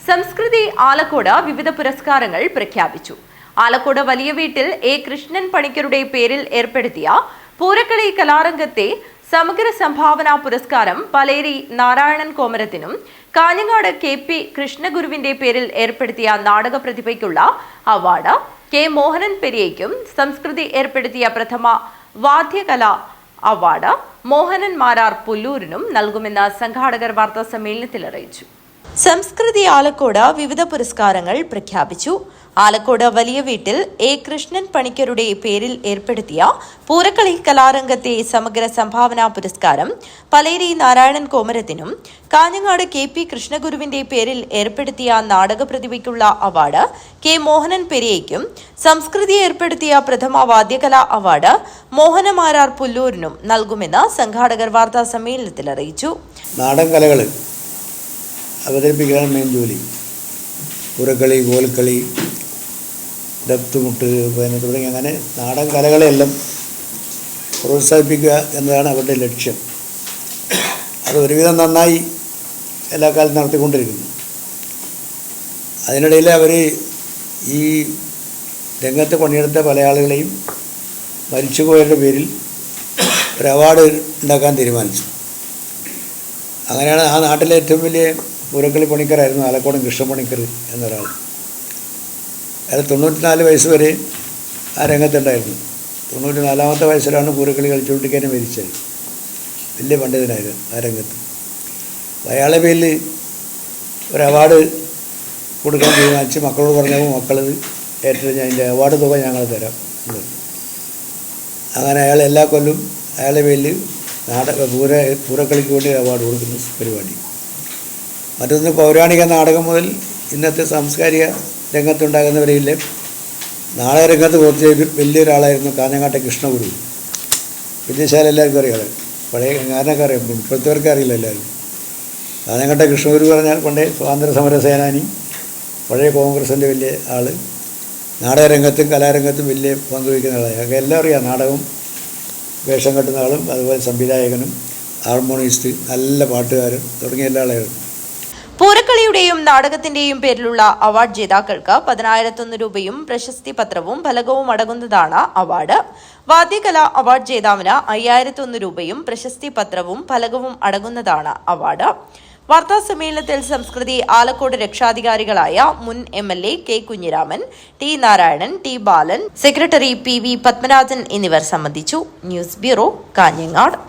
സംസ്കൃതി ആലക്കോട് വിവിധ പുരസ്കാരങ്ങൾ പ്രഖ്യാപിച്ചു. ആലക്കോട് വലിയ വീട്ടിൽ എ കൃഷ്ണൻ പണിക്കരുടെ പേരിൽ ഏർപ്പെടുത്തിയ പൂരക്കളി കലാരംഗത്തെ സമഗ്ര സംഭാവന പുരസ്കാരം പലേരി നാരായണൻ കോമരത്തിനും കാഞ്ഞങ്ങാട് കെ.പി. കൃഷ്ണഗുരുവിന്റെ പേരിൽ ഏർപ്പെടുത്തിയ നാടക പ്രതിഭയ്ക്കുള്ള അവാർഡ് കെ. മോഹനൻ പെരിയയ്ക്കും സംസ്കൃതി ഏർപ്പെടുത്തിയ പ്രഥമ വാദ്യകല അവാർഡ് മോഹനൻ മാരാർ പുല്ലൂരിനും നൽകുമെന്ന് സംഘാടകർ വാർത്താ സമ്മേളനത്തിൽ അറിയിച്ചു. സംസ്കൃതി ആലക്കോട് വിവിധ പുരസ്കാരങ്ങൾ പ്രഖ്യാപിച്ചു. ആലക്കോട് വലിയ വീട്ടിൽ എ കൃഷ്ണൻ പണിക്കരുടെ പേരിൽ ഏർപ്പെടുത്തിയ പൂരക്കളി കലാരംഗത്തെ സമഗ്ര സംഭാവന പുരസ്കാരം പലേരി നാരായണൻ കോമരത്തിനും കാഞ്ഞങ്ങാട് കെ.പി. കൃഷ്ണഗുരുവിന്റെ പേരിൽ ഏർപ്പെടുത്തിയ നാടക പ്രതിഭയ്ക്കുള്ള അവാർഡ് കെ. മോഹനൻ പെരിയയ്ക്കും സംസ്കൃതി ഏർപ്പെടുത്തിയ പ്രഥമ വാദ്യകല അവാർഡ് മോഹനമാരാർ പുല്ലൂരിനും നൽകുമെന്ന് സംഘാടകർ വാർത്താ സമ്മേളനത്തിൽ അറിയിച്ചു. അവതരിപ്പിക്കുകയാണ് മെയിൻ ജോലി. പുരക്കളി, കോൽക്കളി, ദത്തുമുട്ട് തുടങ്ങി അങ്ങനെ നാടൻ കലകളെല്ലാം പ്രോത്സാഹിപ്പിക്കുക എന്നതാണ് അവരുടെ ലക്ഷ്യം. അത് ഒരുവിധം നന്നായി എല്ലാ കാലത്തും നടത്തിക്കൊണ്ടിരിക്കുന്നു. അതിനിടയിൽ അവർ ഈ രംഗത്ത് പണിയെടുത്ത പല ആളുകളെയും മരിച്ചുപോയവരുടെ പേരിൽ ഒരു അവാർഡ് ഉണ്ടാക്കാൻ തീരുമാനിച്ചു. അങ്ങനെയാണ് ആ നാട്ടിലെ ഏറ്റവും വലിയ പൂരക്കളി പണിക്കരായിരുന്നു ആലക്കോടൻ കൃഷ്ണപണിക്കർ എന്നൊരാൾ. അയാൾ 94 വയസ്സ് വരെ ആ രംഗത്തുണ്ടായിരുന്നു. 94ാമത്തെ വയസ്സിലാണ് പൂരക്കളി കളിച്ചുകൊണ്ടിരിക്കാൻ മരിച്ചത്. വലിയ പണ്ഡിതനായിരുന്നു ആ രംഗത്ത്. അയാളെ പേരിൽ ഒരു അവാർഡ് കൊടുക്കാൻ തീരുമാനിച്ച് മക്കളോട് പറഞ്ഞപ്പോൾ മക്കളത് ഏറ്റെടുത്ത് അതിൻ്റെ അവാർഡ് തുക ഞങ്ങൾ തരാം. അങ്ങനെ അയാൾ എല്ലാ കൊല്ലവും അയാളുടെ പേരിൽ പൂരക്കളിക്ക് വേണ്ടി അവാർഡ് കൊടുക്കുന്ന പരിപാടി. മറ്റൊന്ന് പൗരാണിക നാടകം മുതൽ ഇന്നത്തെ സാംസ്കാരിക രംഗത്തുണ്ടാകുന്നവരെയില്ലേ നാടക രംഗത്ത് കുറച്ച് വലിയൊരാളായിരുന്നു കാഞ്ഞങ്ങാട്ടെ കൃഷ്ണഗുരു. വിദ്യശാല എല്ലാവർക്കും അറിയാം, പഴയ ഞാനൊക്കെ അറിയാം, ഇപ്പോഴത്തെവർക്ക് അറിയില്ല എല്ലാവരും. കാഞ്ഞങ്ങാട്ടെ കൃഷ്ണഗുരു പറഞ്ഞാൽ പണ്ടേ സ്വാതന്ത്ര്യ സമര സേനാനി, പഴയ കോൺഗ്രസിൻ്റെ വലിയ ആൾ, നാടകരംഗത്തും കലാരംഗത്തും വലിയ പങ്കുവയ്ക്കുന്ന ആളാണ്. ഞങ്ങൾക്ക് എല്ലാം അറിയാം. നാടകം വേഷം കെട്ടുന്ന ആളും അതുപോലെ സംവിധായകനും ഹാർമോണിസ്റ്റ്, നല്ല പാട്ടുകാരൻ തുടങ്ങിയ എല്ലാ ആളായിരുന്നു. പൂരക്കളിയുടെയും നാടകത്തിന്റെയും പേരിലുള്ള അവാർഡ് ജേതാക്കൾക്ക് 10,001 രൂപയും പ്രശസ്തി പത്രവും ഫലകവും അടങ്ങുന്നതാണ് അവാർഡ്. വാദ്യകല അവാർഡ് ജേതാവിന് 5,001 രൂപയും പ്രശസ്തി പത്രവും ഫലകവും അടങ്ങുന്നതാണ് അവാർഡ്. വാർത്താ സമ്മേളനത്തിൽ സംസ്കൃതി ആലക്കോട് രക്ഷാധികാരികളായ മുൻ MLA K. Kunhiraman, T. Narayanan, T. Balan, secretary PV Padmanabhan എന്നിവർ സംബന്ധിച്ചു. News bureau, Kanhangad.